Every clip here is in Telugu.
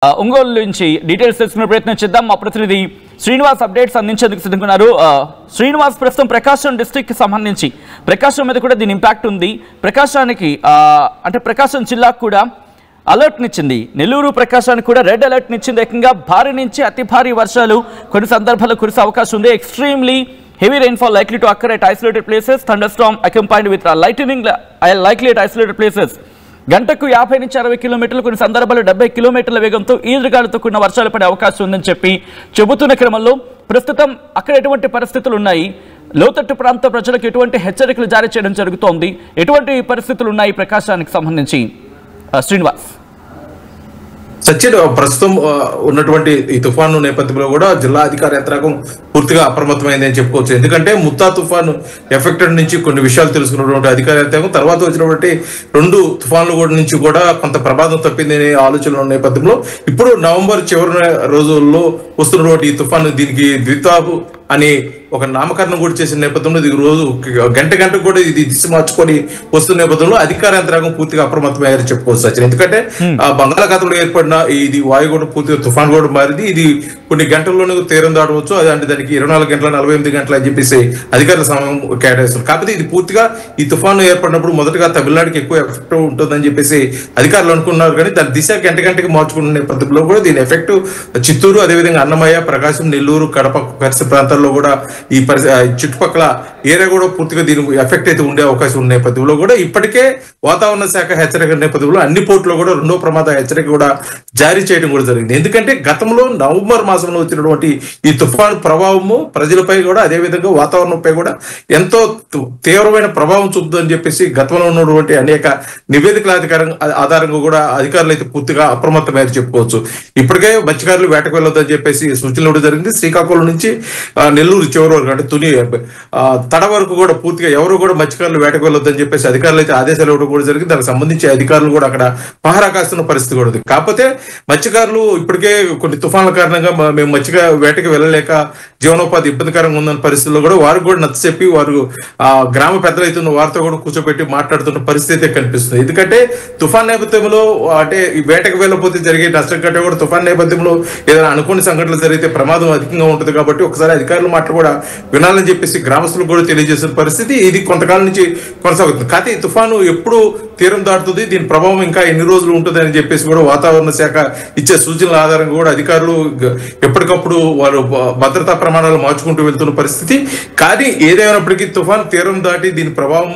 ఒంగోలు నుంచి డీటెయిల్స్ తెలుసుకునే ప్రయత్నం చేద్దాం. మా ప్రతినిధి శ్రీనివాస్ అప్డేట్స్ అందించేందుకు సిద్ధంగా శ్రీనివాస్, ప్రస్తుతం ప్రకాశం డిస్ట్రిక్ట్ కి సంబంధించి ప్రకాశం మీద కూడా దీని ఇంపాక్ట్ ఉంది. ప్రకాశానికి అంటే ప్రకాశం జిల్లాకు కూడా అలర్ట్ నిచ్చింది. నెల్లూరు ప్రకాశానికి కూడా రెడ్ అలర్ట్ నిచ్చింది. ఏకంగా భారీ నుంచి అతి భారీ వర్షాలు కొన్ని సందర్భాల్లో కురిసే అవకాశం ఉంది. Extremely heavy rainfall likely to occur at isolated places. Thunderstorm accompanied with lightning likely at isolated places. గంటకు 50 నుంచి 60 కిలోమీటర్లు, కొన్ని సందర్భాల్లో 70 కిలోమీటర్ల వేగంతో ఈదురుగాలులతో కూడిన వర్షాలు పడే అవకాశం ఉందని చెప్పి చెబుతున్న క్రమంలో ప్రస్తుతం అక్కడ ఎటువంటి పరిస్థితులు ఉన్నాయి, లోతట్టు ప్రాంత ప్రజలకు ఎటువంటి హెచ్చరికలు జారీ చేయడం జరుగుతోంది, ఎటువంటి పరిస్థితులు ఉన్నాయి ప్రకాశానికి సంబంధించి శ్రీనివాస్? సచిన్, ప్రస్తుతం ఉన్నటువంటి ఈ తుఫాను నేపథ్యంలో కూడా జిల్లా అధికార యంత్రాంగం పూర్తిగా అప్రమత్తమైంది అని చెప్పుకోవచ్చు. ఎందుకంటే ముత్తా తుఫాను ఎఫెక్టెడ్ నుంచి కొన్ని విషయాలు తెలుసుకున్నటువంటి అధికార యంత్రాంగం తర్వాత వచ్చినటువంటి 2 తుఫాన్లు కూడా నుంచి కూడా కొంత ప్రమాదం తప్పింది అనే ఆలోచన నేపథ్యంలో ఇప్పుడు నవంబర్ చివరి రోజుల్లో వస్తున్నటువంటి ఈ తుఫాను దీనికి ద్వితాబు అని ఒక నామకరణం కూడా చేసిన నేపథ్యంలో ఇది రోజు గంట కూడా ఇది దిశ మార్చుకొని వస్తున్న నేపథ్యంలో అధికార యంత్రాంగం పూర్తిగా అప్రమత్తమయ్యారని చెప్పుకోవచ్చు సచిన్. ఎందుకంటే బంగాళాఖాతంలో ఏర్పడిన ఇది వాయుగుండం పూర్తిగా తుఫాన్ కూడా మారింది. ఇది కొన్ని గంటల్లోనే తీరం దాటవచ్చు. అంటే దానికి 24 గంటల 48 గంటలు అని చెప్పేసి అధికారుల సమయం కేటాయిస్తారు. కాకపోతే ఇది పూర్తిగా ఈ తుఫాను ఏర్పడినప్పుడు మొదటగా తమిళనాడుకి ఎక్కువ ఎఫెక్ట్ ఉంటుందని చెప్పేసి అధికారులు అనుకున్నారు. కానీ దాని దిశ గంటకి మార్చుకున్న నేపథ్యంలో కూడా దీని ఎఫెక్ట్ చిత్తూరు, అదేవిధంగా అన్నమయ్య, ప్రకాశం, నెల్లూరు, కడప పరిసర ప్రాంతాల్లో కూడా ఈ చుట్టుపక్కల ఏరియా కూడా పూర్తిగా దీని ఎఫెక్ట్ అయితే ఉండే అవకాశం ఉన్న నేపథ్యంలో కూడా ఇప్పటికే వాతావరణ శాఖ హెచ్చరిక నేపథ్యంలో అన్ని పోర్టులో కూడా 2వ ప్రమాద హెచ్చరిక కూడా జారీ చేయడం కూడా జరిగింది. ఎందుకంటే గతంలో నవంబర్ మాసంలో వచ్చినటువంటి ఈ తుఫాను ప్రభావము ప్రజలపై కూడా అదేవిధంగా వాతావరణంపై కూడా ఎంతో తీవ్రమైన ప్రభావం చూపుతుందని చెప్పేసి గతంలో ఉన్నటువంటి అనేక నివేదికల ఆధారంగా కూడా అధికారులు అయితే పూర్తిగా అప్రమత్తమయ్యారు చెప్పుకోవచ్చు. ఇప్పటికే మత్స్యకారులు వేటకు వెళ్ళొద్దని చెప్పేసి సూచనలు కూడా జరిగింది. శ్రీకాకుళం నుంచి నెల్లూరు చివరి వరకు అంటే తుని తడ వరకు కూడా పూర్తిగా ఎవరు కూడా మత్స్యకారులు వేటకు వెళ్ళొద్దని చెప్పేసి అధికారులు అయితే ఆదేశాలు ఇవ్వడం కూడా జరిగింది. దానికి సంబంధించి అధికారులు కూడా అక్కడ పహారా కాస్తున్న పరిస్థితి కూడా ఉంది. కాకపోతే మత్స్యకారులు ఇప్పటికే కొన్ని తుఫాన్ల కారణంగా మేము వేటకి వెళ్ళలేక జీవనోపాధి ఇబ్బందికరంగా ఉందన్న పరిస్థితుల్లో కూడా వారికి కూడా నచ్చ చెప్పి వారు గ్రామ పెద్దలైతున్న వారితో కూడా కూర్చోబెట్టి మాట్లాడుతున్న పరిస్థితి కనిపిస్తుంది. ఎందుకంటే తుఫాన్ నేపథ్యంలో అంటే ఈ వేటకు వెళ్ళకపోతే జరిగే నష్టం కంటే కూడా తుఫాన్ నేపథ్యంలో ఏదైనా అనుకోని సంఘటనలు జరిగితే ప్రమాదం అధికంగా ఉంటుంది. కాబట్టి ఒకసారి అధికారుల మాట కూడా వినాలని చెప్పేసి గ్రామస్తులకు కూడా తెలియజేసిన పరిస్థితి ఇది కొంతకాలం నుంచి కొనసాగుతుంది. కాకపోతే ఈ తుఫాను ఎప్పుడు తీరం దాటుతుంది, దీని ప్రభావం ఇంకా ఎన్ని రోజులు ఉంటుంది అని చెప్పేసి కూడా వాతావరణ శాఖ ఇచ్చే సూచనల ఆధారంగా కూడా అధికారులు ఎప్పటికప్పుడు వారు భద్రతా ప్రమాణాలు మార్చుకుంటూ వెళ్తున్న పరిస్థితి. కానీ ఏదైనప్పటికీ తుఫాన్ తీరం దాటి దీని ప్రభావం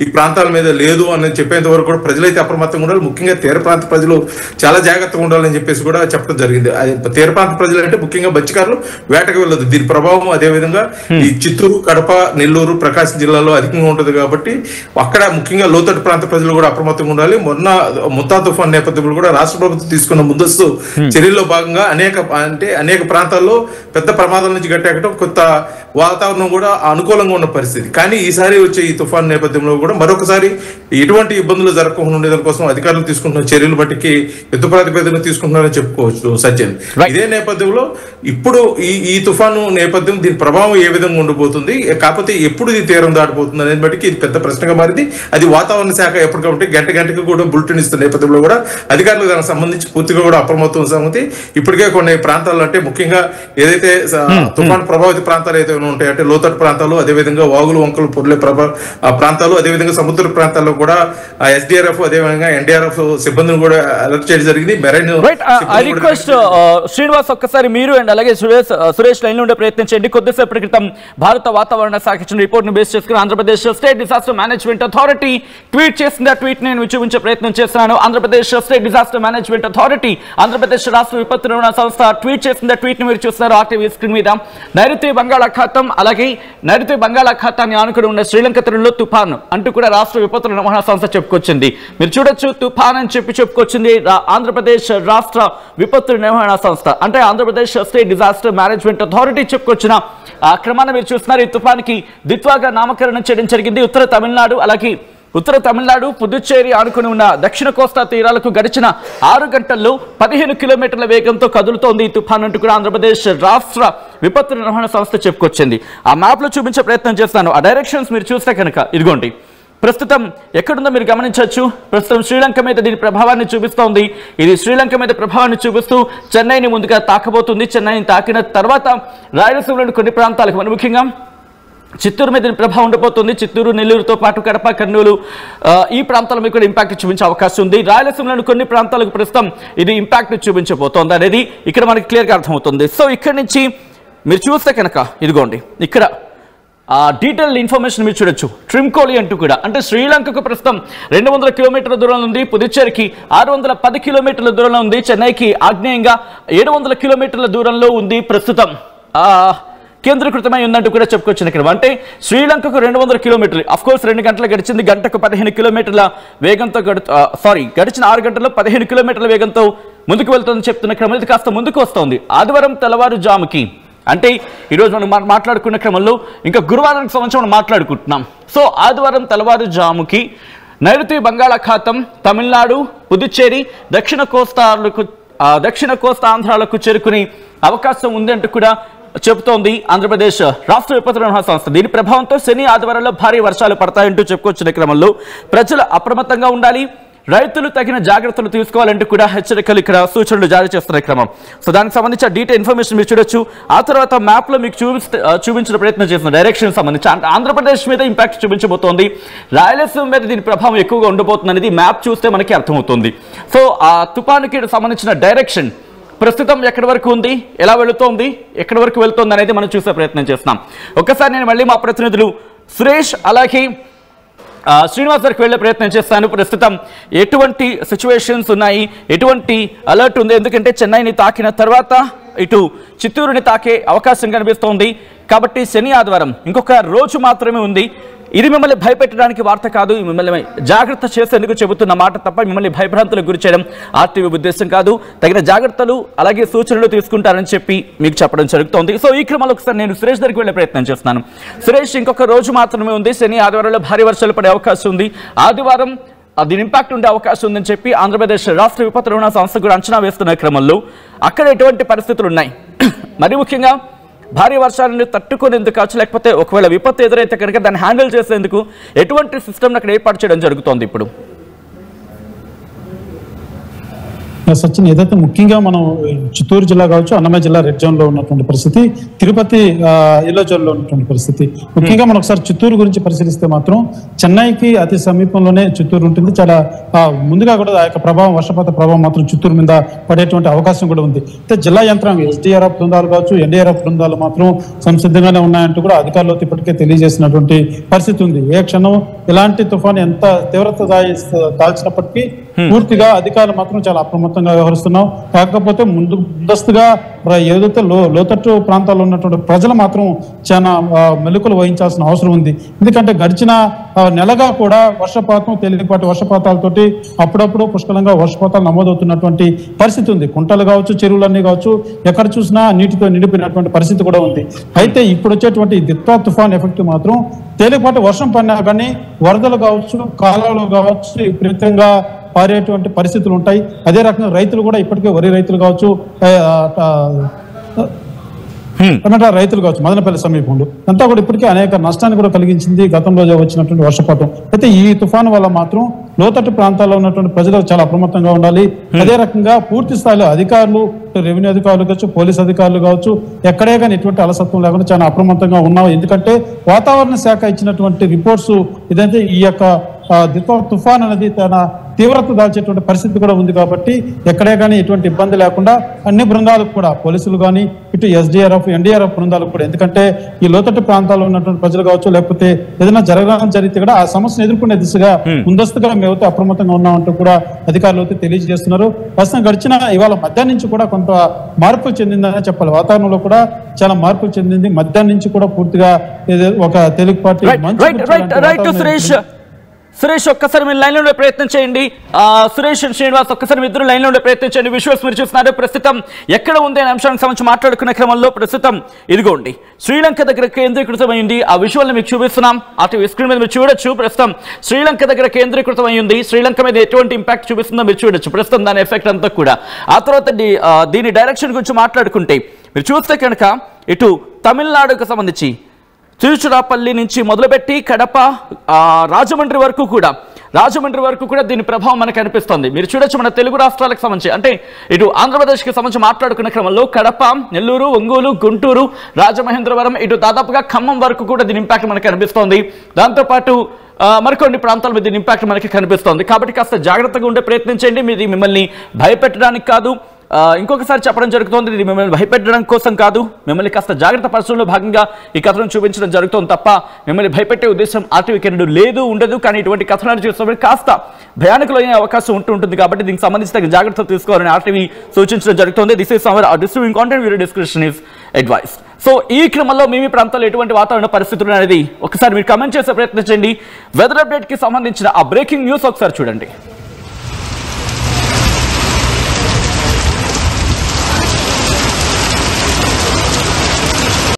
ఈ ప్రాంతాల మీద లేదు అని చెప్పేంత వరకు కూడా ప్రజలైతే అప్రమత్తంగా ఉండాలి. ముఖ్యంగా తీర ప్రాంత ప్రజలు చాలా జాగ్రత్తగా ఉండాలని చెప్పేసి కూడా చెప్పడం జరిగింది. తీర ప్రాంత ప్రజలు అంటే ముఖ్యంగా మత్స్యకారులు వేటకు వెళ్ళదు. దీని ప్రభావం అదేవిధంగా ఈ చిత్తూరు, కడప, నెల్లూరు, ప్రకాశం జిల్లాలో అధికంగా ఉంటుంది. కాబట్టి అక్కడ ముఖ్యంగా లోతట్టు ప్రాంత ప్రజలు కూడా అప్రమత్తంగా ఉండాలి. మొన్న ముత్తా తుఫాన్ నేపథ్యంలో కూడా రాష్ట్ర ప్రభుత్వం తీసుకున్న ముందస్తు చర్యల్లో భాగంగా అనేక ప్రాంతాల్లో పెద్ద ప్రమాదాల నుంచి గట్టెక్కడం, కొత్త వాతావరణం కూడా అనుకూలంగా ఉన్న పరిస్థితి. కానీ ఈసారి వచ్చే ఈ తుఫాన్ నేపథ్యంలో కూడా మరొకసారి ఎటువంటి ఇబ్బందులు జరగకుండా ఉండేదాని కోసం అధికారులు తీసుకుంటున్న చర్యలు బట్టికి యుద్ధ ప్రాతిపదికన తీసుకుంటున్నారని చెప్పుకోవచ్చు సజ్జన్. ఇదే నేపథ్యంలో ఇప్పుడు ఈ తుఫాను నేపథ్యం దీని ప్రభావం ఏ విధంగా ఉండబోతుంది, కాకపోతే ఎప్పుడు ఇది తీరం దాటిపోతుంది అనేది బట్టి ఇది పెద్ద ప్రశ్నగా మారింది. అది వాతావరణ శాఖ ఎప్పటికంటే గంటకి కూడా బులెటిన్ ఇస్తున్న నేపథ్యంలో కూడా అధికారులు దానికి సంబంధించి పూర్తిగా కూడా అప్రమత్తం సంగతి. ఇప్పటికే కొన్ని ప్రాంతాల్లో అంటే ముఖ్యంగా ఏదైతే తుఫాను ప్రభావిత ప్రాంతాలు అయితే ఉంటాయి అంటే లోతట్టు ప్రాంతాలు, అదేవిధంగా వాగులు వంకలు పొర్లే ప్రాంతాలు, అదేవిధంగా సముద్ర ప్రాంతాల్లో కూడా ఎస్డిఆర్ఎఫ్ అదేవిధంగా ఎన్డీఆర్ఎఫ్ సిబ్బందిని కూడా అలర్ట్ చేయడం జరిగింది. మెరైన్ రిక్వెస్ట్ శ్రీనివాస్, ఒక్కసారి మీరు అండ్ అలాగే సురేష్ లైన్ ఉండే ప్రయత్నించండి. కొద్దిసేపటి క్రితం భారత వాతావరణ శాఖ ఇచ్చిన రిపోర్ట్ ను బేస్ చేసుకుని Andhra Pradesh state disaster management authority tweet చేసింది. ఆ ట్వీట్ నేను చూపించే ప్రయత్నం చేస్తున్నాను. Andhra Pradesh state disaster management authority, Andhra Pradesh రాష్ట్ర విపత్తు నిర్వహణ సంస్థ ట్వీట్ చేసింది. ఆ ట్వీట్ ని మీరు చూస్తున్నారు ఆర్టీవీ స్క్రీన్ మీద. నైరుతి బంగాళాఖాతం అలాగే నైరుతి బంగాళాఖాతాన్ని ఆనుకుని ఉన్న శ్రీలంక తీరంలో తుఫాను అంటూ కూడా రాష్ట్ర విపత్తు నిర్వహణ సంస్థ చెప్పుకొచ్చింది. మీరు చూడొచ్చు తుఫాన్ అని చెప్పుకొచ్చింది ఆంధ్రప్రదేశ్ రాష్ట్ర విపత్తు నిర్వహణ సంస్థ, అంటే Andhra Pradesh state disaster management authority చెప్పుకొచ్చిన ఆ క్రమాన్ని మీరు చూస్తున్నారు. ఈ తుఫానికి దిత్వాగా నామకరణం చేయడం జరిగింది. ఉత్తర తమిళనాడు పుదుచ్చేరి ఆనుకుని ఉన్న దక్షిణ కోస్తా తీరాలకు గడిచిన 6 గంటల్లో 15 కిలోమీటర్ల వేగంతో కదులుతోంది ఈ తుఫాన్ అంటూ కూడా ఆంధ్రప్రదేశ్ రాష్ట్ర విపత్తు నిర్వహణ సంస్థ చెప్పుకొచ్చింది. ఆ మ్యాప్ లో చూపించే ప్రయత్నం చేస్తాను. ఆ డైరెక్షన్స్ మీరు చూస్తే కనుక ఇదిగోండి, ప్రస్తుతం ఎక్కడుందో మీరు గమనించవచ్చు. ప్రస్తుతం శ్రీలంక మీద దీని ప్రభావాన్ని చూపిస్తోంది. ఇది శ్రీలంక మీద ప్రభావాన్ని చూపిస్తూ చెన్నైని ముందుగా తాకబోతుంది. చెన్నైని తాకిన తర్వాత రాయలసీమలోని కొన్ని ప్రాంతాలకు, మరి ముఖ్యంగా చిత్తూరు మీద దీని ప్రభావం ఉండబోతుంది. చిత్తూరు, నెల్లూరుతో పాటు కడప, కర్నూలు ఈ ప్రాంతాల మీద కూడా ఇంపాక్ట్ చూపించే అవకాశం ఉంది. రాయలసీమలోని కొన్ని ప్రాంతాలకు ప్రస్తుతం ఇది ఇంపాక్ట్ చూపించబోతోంది అనేది ఇక్కడ మనకి క్లియర్గా అర్థమవుతుంది. సో ఇక్కడి నుంచి మీరు చూస్తే కనుక ఇదిగోండి, ఇక్కడ డీటెయిల్ ఇన్ఫర్మేషన్ మీరు చూడొచ్చు. ట్రిమ్కోలి అంటూ కూడా, అంటే శ్రీలంకకు ప్రస్తుతం 200 కిలోమీటర్ల దూరంలో ఉంది. పుదుచ్చేరికి 610 కిలోమీటర్ల దూరంలో ఉంది. చెన్నైకి ఆగ్నేయంగా 700 కిలోమీటర్ల దూరంలో ఉంది. ప్రస్తుతం కేంద్రీకృతమై ఉందంటూ కూడా చెప్పుకొచ్చిన క్రమం. అంటే శ్రీలంకకు 200 కిలోమీటర్లు, అఫ్కోర్స్ 2 గంటలు గడిచింది. గంటకు 15 కిలోమీటర్ల వేగంతో గడిచిన 6 గంటల్లో 15 కిలోమీటర్ల వేగంతో ముందుకు వెళ్తుందని చెప్తున్న క్రమం. ఇది కాస్త ముందుకు వస్తోంది. ఆదివారం తెల్లవారుజాముకి, అంటే ఈరోజు మనం మాట్లాడుకున్న క్రమంలో ఇంకా గురువారానికి సంబంధించి మనం మాట్లాడుకుంటున్నాం. సో ఆదివారం తెల్లవారుజాముకి నైరుతి బంగాళాఖాతం తమిళనాడు, పుదుచ్చేరి, దక్షిణ కోస్తా ఆంధ్రాలకు చేరుకునే అవకాశం ఉంది అంటూ కూడా చెబుతోంది ఆంధ్రప్రదేశ్ రాష్ట్ర విపత్తు నిర్వహణ సంస్థ. దీని ప్రభావంతో శని, ఆదివారంలో భారీ వర్షాలు పడతాయంటూ చెప్పుకొచ్చిన క్రమంలో ప్రజలు అప్రమత్తంగా ఉండాలి, రైతులు తగిన జాగ్రత్తలు తీసుకోవాలంటూ కూడా హెచ్చరికలు, ఇక్కడ సూచనలు జారీ చేస్తున్న క్రమం. సో దానికి సంబంధించిన డీటెయిల్ ఇన్ఫర్మేషన్ మీరు చూడొచ్చు. ఆ తర్వాత మ్యాప్లో మీకు చూపించిన ప్రయత్నం చేసిన డైరెక్షన్ సంబంధించి ఆంధ్రప్రదేశ్ మీద ఇంపాక్ట్ చూపించబోతోంది. రాయలసీమ మీద దీని ప్రభావం ఎక్కువగా ఉండబోతుంది అనేది మ్యాప్ చూస్తే మనకి అర్థమవుతుంది. సో ఆ తుఫానుకి సంబంధించిన డైరెక్షన్ ప్రస్తుతం ఎక్కడి వరకు ఉంది, ఎలా వెళుతోంది, ఎక్కడి వరకు వెళ్తోంది అనేది మనం చూసే ప్రయత్నం చేస్తున్నాం. ఒక్కసారి నేను మళ్ళీ మా ప్రతినిధులు సురేష్ అలాగే శ్రీనివాస్ గారికి వెళ్ళే ప్రయత్నం చేస్తాను. ప్రస్తుతం ఎటువంటి సిచ్యువేషన్స్ ఉన్నాయి, ఎటువంటి అలర్ట్ ఉంది, ఎందుకంటే చెన్నైని తాకిన తర్వాత ఇటు చిత్తూరుని తాకే అవకాశం కనిపిస్తోంది. కాబట్టి శని, ఆదివారం ఇంకొక రోజు మాత్రమే ఉంది. ఇది మిమ్మల్ని భయపెట్టడానికి వార్త కాదు, మిమ్మల్ని జాగ్రత్త చేసేందుకు చెబుతున్న మాట తప్ప మిమ్మల్ని భయభ్రాంతులకు గురి చేయడం ఆర్టీవీ ఉద్దేశం కాదు. తగిన జాగ్రత్తలు అలాగే సూచనలు తీసుకుంటారని చెప్పి మీకు చెప్పడం జరుగుతోంది. సో ఈ క్రమంలో ఒకసారి నేను సురేష్ దగ్గరికి వెళ్ళే ప్రయత్నం చేస్తున్నాను. సురేష్, ఇంకొక రోజు మాత్రమే ఉంది. శని, ఆదివారంలో భారీ వర్షాలు పడే అవకాశం ఉంది. ఆదివారం దీని ఇంపాక్ట్ ఉండే అవకాశం ఉందని చెప్పి ఆంధ్రప్రదేశ్ రాష్ట్ర విపత్తు నిర్వహణ సంస్థ కూడా అంచనా వేస్తున్న క్రమంలో అక్కడ ఎటువంటి పరిస్థితులు ఉన్నాయి, మరి ముఖ్యంగా భారీ వర్షాలను తట్టుకునేందుకు కావచ్చు, లేకపోతే ఒకవేళ విపత్తు ఎదురైతే కనుక దాన్ని హ్యాండిల్ చేసేందుకు ఎటువంటి సిస్టమ్ని అక్కడ ఏర్పాటు చేయడం జరుగుతోంది ఇప్పుడు? సచిన్, ఏదైతే ముఖ్యంగా మనం చిత్తూరు జిల్లా కావచ్చు, అన్నమయ్య జిల్లా రెడ్ జోన్ లో ఉన్నటువంటి పరిస్థితి, తిరుపతి ఎల్లో జోన్ లో ఉన్నటువంటి పరిస్థితి. ముఖ్యంగా మనం ఒకసారి చిత్తూరు గురించి పరిశీలిస్తే మాత్రం చెన్నైకి అతి సమీపంలోనే చిత్తూరు ఉంటుంది. చాలా ముందుగా కూడా ఆ యొక్క ప్రభావం, వర్షపాత ప్రభావం మాత్రం చిత్తూరు మీద పడేటువంటి అవకాశం కూడా ఉంది. అయితే జిల్లా యంత్రాంగం, ఎస్డీఆర్ఎఫ్ బృందాలు కావచ్చు, ఎన్డీఆర్ఎఫ్ బృందాలు మాత్రం సంసిద్ధంగానే ఉన్నాయంటూ కూడా అధికారులు ఇప్పటికే తెలియజేసినటువంటి పరిస్థితి ఉంది. ఏ క్షణం ఇలాంటి తుఫాను ఎంత తీవ్రత దాల్చినప్పటికీ పూర్తిగా అధికారులు మాత్రం చాలా అప్రమత్తంగా వ్యవహరిస్తున్నాం. కాకపోతే ముందస్తుగా ఏదైతే లోతట్టు ప్రాంతాల్లో ఉన్నటువంటి ప్రజలు మాత్రం చాలా మెలకువలు వహించాల్సిన అవసరం ఉంది. ఎందుకంటే గడిచిన నెలగా కూడా వర్షపాతం, తేలికపాటి వర్షపాతాలతోటి అప్పుడప్పుడు పుష్కలంగా వర్షపాతాలు నమోదవుతున్నటువంటి పరిస్థితి ఉంది. కుంటలు కావచ్చు, చెరువులన్నీ కావచ్చు, ఎక్కడ చూసినా నీటితో నిండిపోయినటువంటి పరిస్థితి కూడా ఉంది. అయితే ఇప్పుడు వచ్చేటువంటి దిత్వా తుఫాన్ ఎఫెక్ట్ మాత్రం తేలికపాటి వర్షం పడినా కానీ వరదలు కావచ్చు, కాలువలు కావచ్చు విపరీతంగా పారేటువంటి పరిస్థితులు ఉంటాయి. అదే రకంగా రైతులు కూడా ఇప్పటికే వరి రైతులు కావచ్చు, టమాటా రైతులు కావచ్చు, మదనపల్లి సమీపంలో అంతా కూడా ఇప్పటికే అనేక నష్టాన్ని కూడా కలిగించింది గతంలో వచ్చినటువంటి వర్షపాతం. అయితే ఈ తుఫాను వల్ల మాత్రం లోతట్టు ప్రాంతాల్లో ఉన్నటువంటి ప్రజలు చాలా అప్రమత్తంగా ఉండాలి. అదే రకంగా పూర్తి స్థాయిలో అధికారులు, రెవెన్యూ అధికారులు కావచ్చు, పోలీస్ అధికారులు కావచ్చు, ఎక్కడే కానీ ఎటువంటి అలసత్వం లేకుండా చాలా అప్రమత్తంగా ఉన్నాం. ఎందుకంటే వాతావరణ శాఖ ఇచ్చినటువంటి రిపోర్ట్స్ ఇదంటే ఈ యొక్క తుఫాన్ అనేది తన తీవ్రత దాల్చేటువంటి పరిస్థితి కూడా ఉంది. కాబట్టి ఎక్కడే కానీ ఎటువంటి ఇబ్బంది లేకుండా అన్ని బృందాలకు కూడా, పోలీసులు కానీ, ఇటు ఎస్డీఆర్ఎఫ్, ఎన్డీఆర్ఎఫ్ బృందాలకు కూడా, ఎందుకంటే ఈ లోతట్టు ప్రాంతాల్లో ఉన్నటువంటి ప్రజలు కావచ్చు, లేకపోతే ఏదైనా జరగడం జరిగితే కూడా ఆ సమస్యను ఎదుర్కొనే దిశగా ముందస్తుగా మేమైతే అప్రమత్తంగా ఉన్నామంటూ కూడా అధికారులు అయితే తెలియజేస్తున్నారు. ప్రస్తుతం గడిచిన ఇవాళ మధ్యాహ్నం నుంచి కూడా కొంత మార్పులు చెందిందనే చెప్పాలి. వాతావరణంలో కూడా చాలా మార్పులు చెందింది. మధ్యాహ్నం నుంచి కూడా పూర్తిగా ఒక తేలికపాటి సురేష్, ఒక్కసారి మీరు లైన్లో ఉండే ప్రయత్నం చేయండి. సురేష్ అండ్ శ్రీనివాస్, ఒక్కసారి మీ ఇద్దరు లైన్లో ఉండే ప్రయత్నం చేయండి. విజువల్స్ మీరు చూస్తున్నారు. ప్రస్తుతం ఎక్కడ ఉంది అనే అంశానికి సంబంధించి మాట్లాడుకునే క్రమంలో ప్రస్తుతం ఇదిగోండి శ్రీలంక దగ్గర కేంద్రీకృతమైంది. ఆ విజువల్ని మీకు చూపిస్తున్నాం. అటు స్క్రీన్ మీద మీరు చూడొచ్చు. ప్రస్తుతం శ్రీలంక దగ్గర కేంద్రీకృతమైంది. శ్రీలంక మీద ఎటువంటి ఇంపాక్ట్ చూపిస్తుందో మీరు చూడొచ్చు. ప్రస్తుతం దాని ఎఫెక్ట్ అంతా కూడా. ఆ తర్వాత దీని డైరెక్షన్ గురించి మాట్లాడుకుంటే మీరు చూస్తే కనుక ఇటు తమిళనాడుకు సంబంధించి తిరుచురాపల్లి నుంచి మొదలుపెట్టి కడప రాజమండ్రి వరకు కూడా దీని ప్రభావం మనకు కనిపిస్తుంది. మీరు చూడొచ్చు మన తెలుగు రాష్ట్రాలకు సంబంధించి అంటే ఇటు ఆంధ్రప్రదేశ్కి సంబంధించి మాట్లాడుకున్న క్రమంలో కడప, నెల్లూరు, ఒంగోలు, గుంటూరు, రాజమహేంద్రవరం ఇటు దాదాపుగా ఖమ్మం వరకు కూడా దీని ఇంపాక్ట్ మనకు కనిపిస్తోంది. దాంతోపాటు మరికొన్ని ప్రాంతాల మీద దీని ఇంపాక్ట్ మనకి కనిపిస్తోంది. కాబట్టి కాస్త జాగ్రత్తగా ఉండే ప్రయత్నం చేయండి. ఇది మిమ్మల్ని భయపెట్టడానికి కాదు, ఇంకొకసారి చెప్పడం జరుగుతుంది. ఇది మిమ్మల్ని భయపెట్టడం కోసం కాదు, మిమ్మల్ని కాస్త జాగ్రత్త పరచడంలో భాగంగా ఈ కథనం చూపించడం జరుగుతుంది తప్ప మిమ్మల్ని భయపెట్టే ఉద్దేశం ఆర్టీవీకి లేదు, ఉండదు. కానీ ఇటువంటి కథనాలు చూసినప్పుడు కాస్త భయానకులైన అవకాశం ఉంటుంటుంది. కాబట్టి దీనికి సంబంధించిన జాగ్రత్తలు తీసుకోవాలని ఆర్టీవీ సూచించడం జరుగుతుంది. This is our distributing content, video description is advice. So ఈ క్రమంలో మీ ప్రాంతాల్లో ఎటువంటి వాతావరణ పరిస్థితులు అనేది ఒకసారి మీరు కమెంట్ చేసే ప్రయత్నం చేయండి. వెదర్ అప్డేట్ కి సంబంధించిన ఆ బ్రేకింగ్ న్యూస్ ఒకసారి చూడండి.